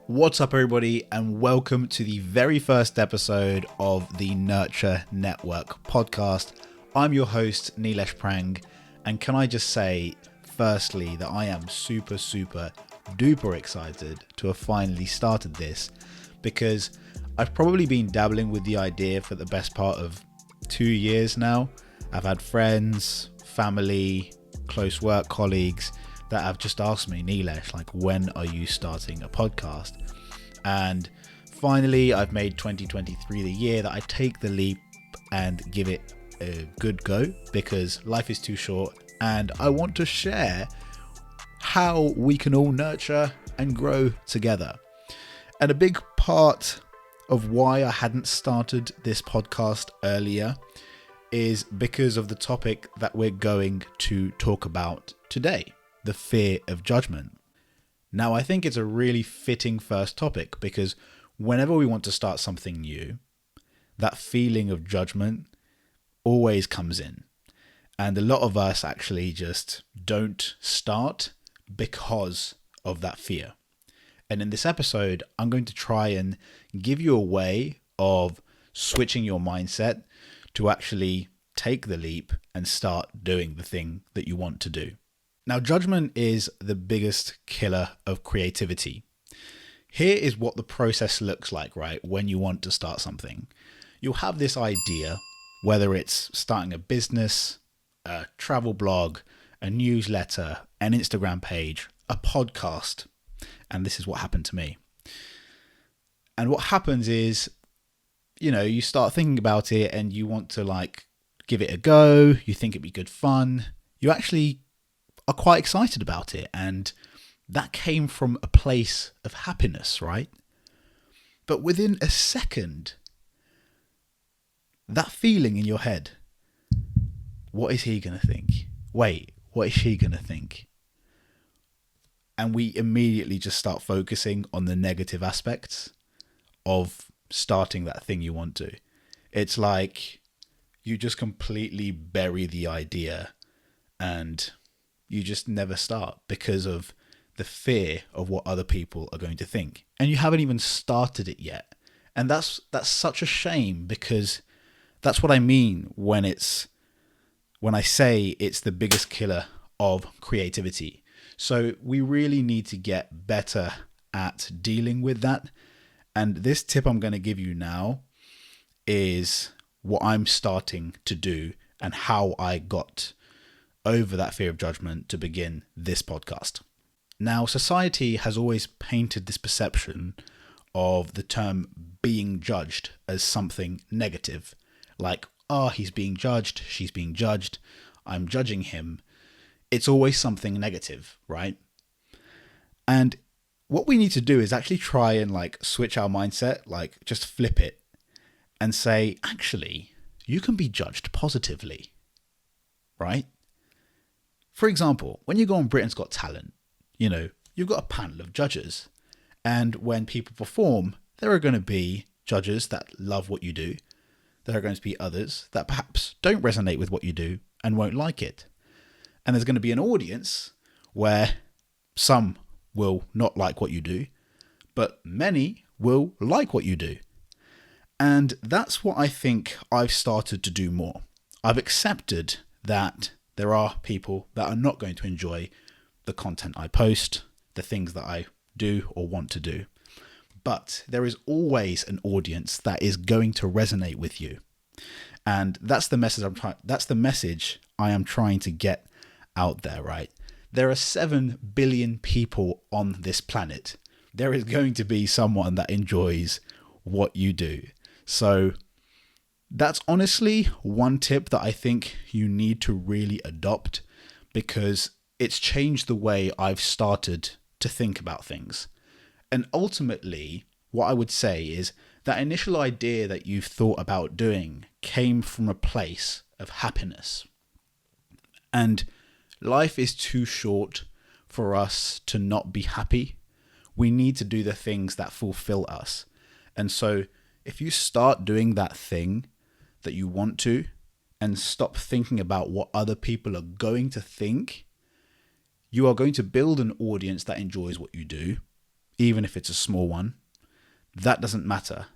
What's up, everybody, and welcome to the very first episode of the Nurture Network podcast. I'm your host, Nilesh Prang, and can I just say, firstly, that I am super duper excited to have finally started this, because I've probably been dabbling with the idea for the best part of 2 years now. I've had friends, family, close work colleagues that have just asked me, Nilesh, like, when are you starting a podcast? And finally, I've made 2023 the year that I take the leap and give it a good go, because life is too short and I want to share how we can all nurture and grow together. And a big part of why I hadn't started this podcast earlier is because of the topic that we're going to talk about today. The fear of judgment. Now, I think it's a really fitting first topic because whenever we want to start something new, that feeling of judgment always comes in. And a lot of us actually just don't start because of that fear. And in this episode, I'm going to try and give you a way of switching your mindset to actually take the leap and start doing the thing that you want to do. Now, judgment is the biggest killer of creativity. Here is what the process looks like, right? When you want to start something, you'll have this idea, whether it's starting a business, a travel blog, a newsletter, an Instagram page, a podcast. And this is what happened to me. And what happens is, you start thinking about it and you want to give it a go. You think it'd be good fun. You actually are quite excited about it, and that came from a place of happiness, right? But within a second, that feeling in your head, what is he going to think? Wait, what is she going to think? And we immediately just start focusing on the negative aspects of starting that thing you want to. It's like you just completely bury the idea and you just never start because of the fear of what other people are going to think. And you haven't even started it yet. And that's such a shame, because that's what I mean when I say it's the biggest killer of creativity. So we really need to get better at dealing with that. And this tip I'm going to give you now is what I'm starting to do and how I got over that fear of judgment to begin this podcast. Now, society has always painted this perception of the term being judged as something negative. Like, he's being judged, she's being judged, I'm judging him. It's always something negative, right? And what we need to do is actually try and switch our mindset, just flip it and say, actually, you can be judged positively, right? For example, when you go on Britain's Got Talent, you've got a panel of judges. And when people perform, there are going to be judges that love what you do. There are going to be others that perhaps don't resonate with what you do and won't like it. And there's going to be an audience where some will not like what you do, but many will like what you do. And that's what I think I've started to do more. I've accepted that there are people that are not going to enjoy the content I post, the things that I do or want to do. But there is always an audience that is going to resonate with you. And that's the message I am trying to get out there, right? There are 7 billion people on this planet. There is going to be someone that enjoys what you do. So that's honestly one tip that I think you need to really adopt, because it's changed the way I've started to think about things. And ultimately, what I would say is that initial idea that you've thought about doing came from a place of happiness. And life is too short for us to not be happy. We need to do the things that fulfill us. And so if you start doing that thing that you want to and stop thinking about what other people are going to think, you are going to build an audience that enjoys what you do. even if it's a small one, that doesn't matter.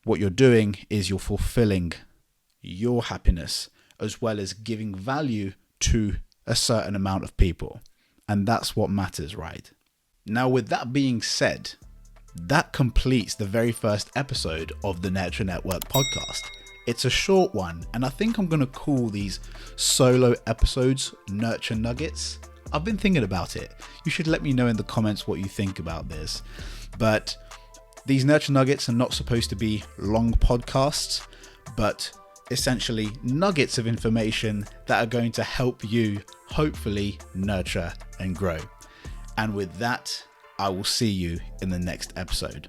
What you're doing is you're fulfilling your happiness as well as giving value to a certain amount of people. And that's what matters, right? Now, with that being said, that completes the very first episode of the Nurture Network podcast. It's a short one, and I think I'm going to call these solo episodes Nurture Nuggets. I've been thinking about it. You should let me know in the comments what you think about this. But these Nurture Nuggets are not supposed to be long podcasts, but essentially nuggets of information that are going to help you hopefully nurture and grow. And with that, I will see you in the next episode.